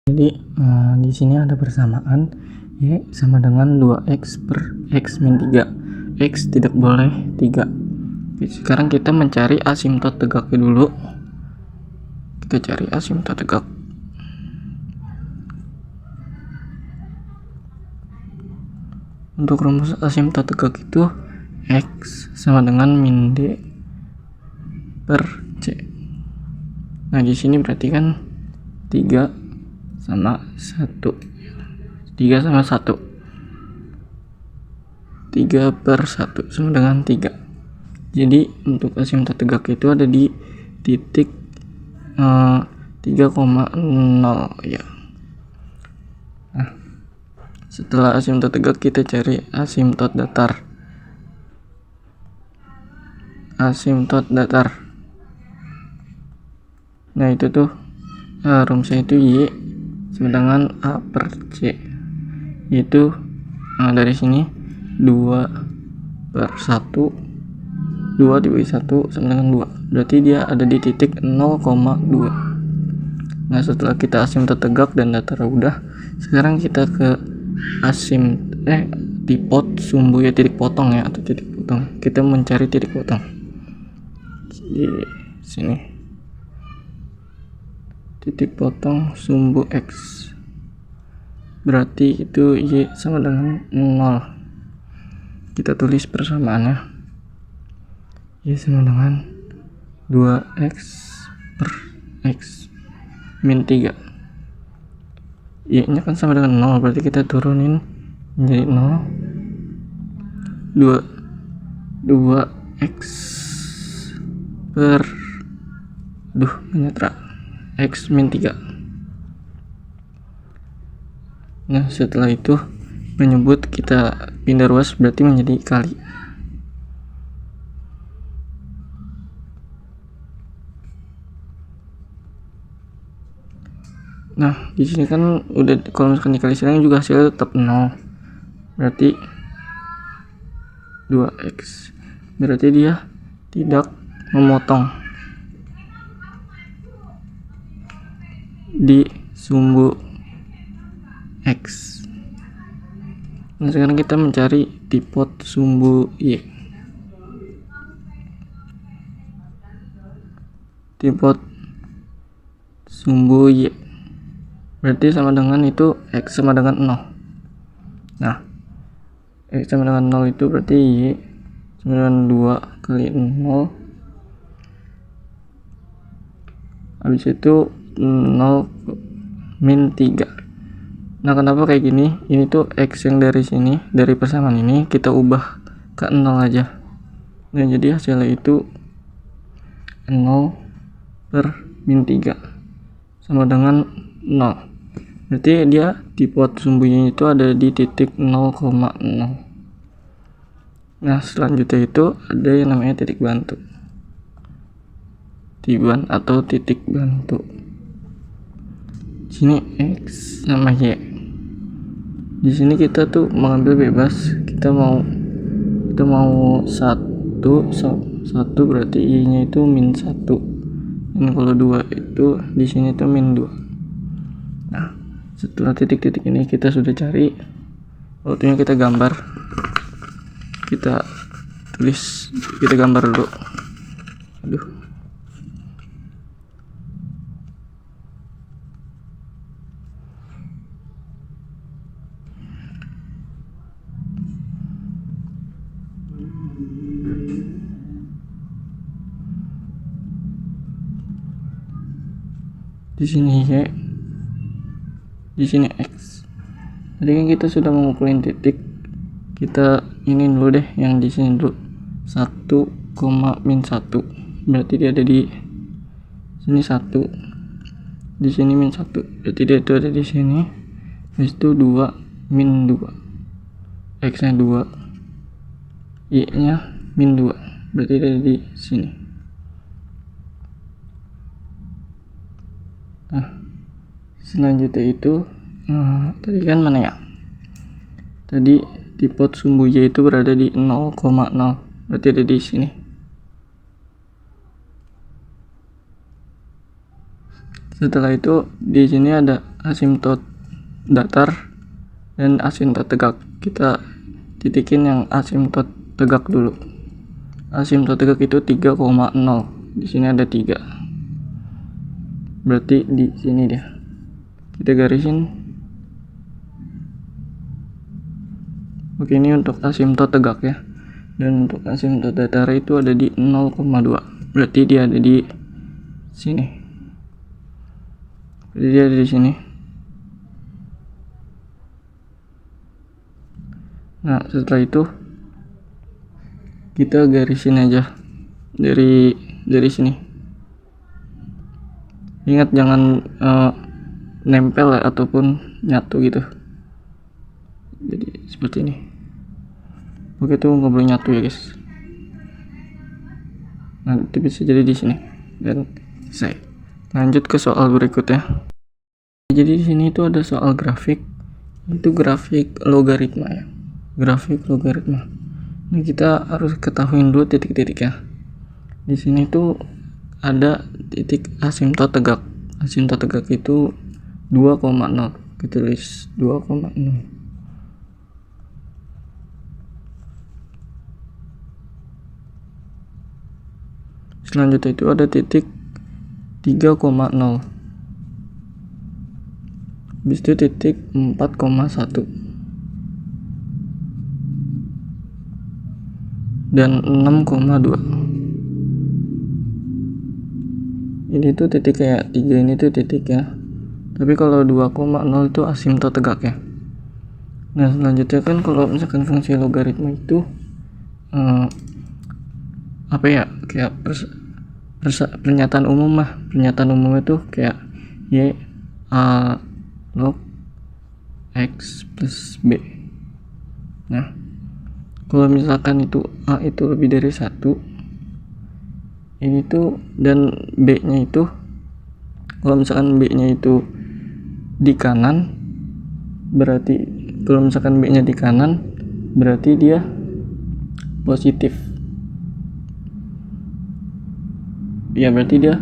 Jadi di sini ada persamaan y sama dengan 2x per x min 3. X tidak boleh 3. Sekarang kita mencari asimtot tegaknya dulu. Kita cari asimtot tegak. Untuk rumus asimtot tegak itu x sama dengan min d per c. Nah, di sini berarti kan 3 sama 1. 3 sama 1. 3 per 1 sama dengan 3. Jadi untuk asimtot tegak itu ada di titik 3,0 ya. Nah, setelah asimtot tegak kita cari asimtot datar. Asimtot datar. Nah, itu tuh rumusnya itu y sama dengan a per c. Itu dari sini 2 per 1, 2 dibagi 1 sama dengan 2. Berarti dia ada di titik 0,2. Nah, setelah kita asimtot tegak dan datar udah, sekarang kita ke tipot sumbu ya, titik potong ya, atau titik potong. Kita mencari titik potong di sini. Titik potong sumbu x. Berarti itu y sama dengan 0. Kita tulis persamaannya. Y sama dengan 2x per x min 3. Y nya kan sama dengan 0, berarti kita turunin menjadi 0. 2x per x min 3. Nah, setelah itu menyebut kita pindah ruas, berarti menjadi kali. Nah, di sini kan udah, kalau misalkan dikali silang juga hasilnya tetap 0. Berarti 2x. Berarti dia tidak memotong di sumbu x. Nah, sekarang kita mencari tipot sumbu y. Tipot sumbu y berarti sama dengan itu x sama dengan 0. Nah, x sama dengan 0 itu berarti y sama dengan 2 kali 0. Habis itu 0 min 3. Nah, kenapa kayak gini? Ini tuh x yang dari sini, dari persamaan ini kita ubah ke 0 aja. Nah, jadi hasilnya itu 0 per min 3 sama dengan 0. Berarti dia tipot sumbunya itu ada di titik 0,0. Nah, selanjutnya itu ada yang namanya titik bantu. Tiban atau titik bantu. Sini x sama y. Di sini kita tuh mengambil bebas. Kita mau 1 berarti y-nya itu min 1. Dan kalau 2 itu di sini tuh min 2. Nah, setelah titik-titik ini kita sudah cari, waktunya kita gambar. Kita tulis, kita gambar dulu. Di sini y, di sini x. Tadi kan kita sudah mengumpulin titik. Kita ini dulu deh, yang di sini dulu 1, min 1. Berarti dia ada di sini 1. Di sini min 1. Berarti dia itu ada di sini. Habis itu 2 min 2. X nya 2. Y nya min 2. Berarti dia ada di sini. Nah, selanjutnya itu tadi kan mana ya? Tadi tipot sumbu y itu berada di 0,0. Berarti ada di sini. Setelah itu di sini ada asimtot datar dan asimtot tegak. Kita titikin yang asimtot tegak dulu. Asimtot tegak itu 3,0. Di sini ada 3. Berarti di sini dia. Kita garisin. Oke, ini untuk asimtot tegak ya. Dan untuk asimtot datar itu ada di 0,2. Berarti dia ada di sini. Berarti dia ada di sini. Nah, setelah itu kita garisin aja dari sini. Ingat jangan nempel ya, ataupun nyatu gitu. Jadi seperti ini. Oke, tuh nggak boleh nyatu ya guys. Nah, itu bisa jadi di sini dan selesai. Lanjut ke soal berikutnya. Jadi di sini itu ada soal grafik, itu grafik logaritma ya. Grafik logaritma. Nah, kita harus ketahui dulu titik-titiknya. Di sini tuh ada titik asimtot tegak. Asimtot tegak itu 2,0. Kita tulis 2,0. Selanjutnya itu ada titik 3,0. Habis itu titik 4,1 dan 6,2. Ini tuh titik kayak 3 ini tuh titik ya. Tapi kalau 2,0 itu asimtot tegak ya. Nah, selanjutnya kan kalau misalkan fungsi logaritma itu apa ya, kayak pernyataan umum mah. Pernyataan umum itu kayak y a log x plus b. Nah, kalau misalkan itu a itu lebih dari 1, ini tuh, dan b nya itu, kalau misalkan b nya itu di kanan, berarti kalau misalkan b nya di kanan berarti dia positif ya. Berarti dia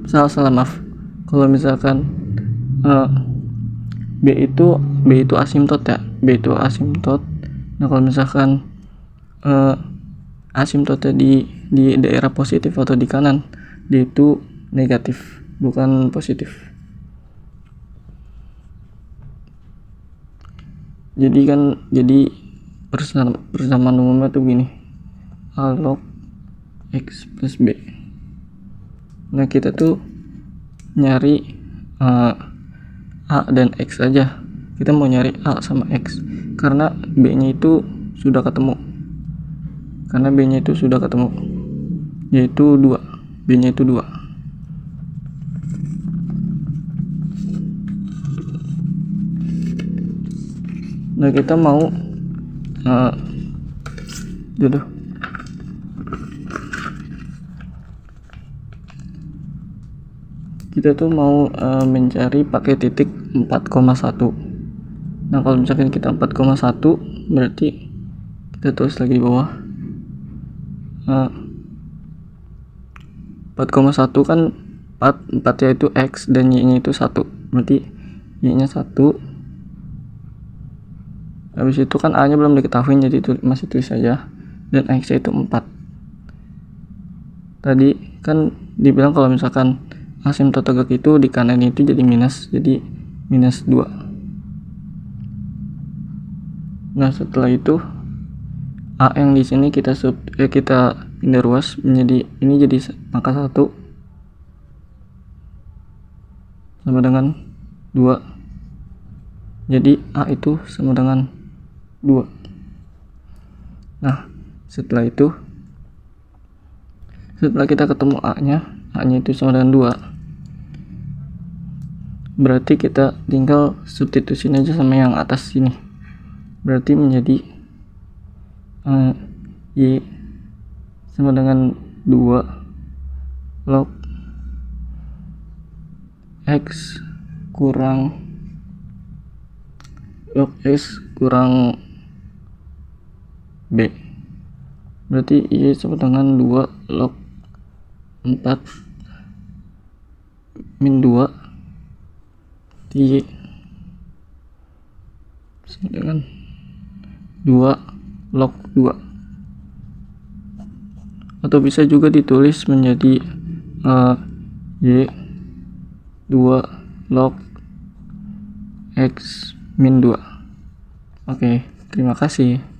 salah maaf, kalau misalkan b itu asimtot ya. B itu asimtot. Nah, kalau misalkan asimtotnya di daerah positif atau di kanan, dia itu negatif, bukan positif. Jadi persamaan umumnya tuh gini, a log x plus b. Nah, kita tuh nyari a dan x aja. Kita mau nyari a sama x karena b nya itu sudah ketemu. Yaitu 2. B nya itu 2. Nah, kita mau kita tuh mau mencari pakai titik 4,1. Nah, kalau misalkan kita 4,1 berarti kita tulis lagi di bawah 4,1 kan 4 yaitu x dan y nya itu 1. Berarti y nya 1. Habis itu kan a nya belum diketahui, jadi itu masih tulis saja, dan x nya itu 4. Tadi kan dibilang kalau misalkan asimtot tegak itu di kanan itu jadi minus 2. Nah, setelah itu a yang di sini kita pindah ruas menjadi ini, jadi angka 1 sama dengan 2. Jadi a itu sama dengan 2. Nah, setelah kita ketemu a nya itu sama dengan 2, berarti kita tinggal substitusin aja sama yang atas sini. Berarti menjadi y sama dengan 2 log x kurang b. Berarti y sama dengan 2 log 4 min 2 Y sama dengan 2 log 2, atau bisa juga ditulis menjadi Y 2 log X min 2. Oke, terima kasih.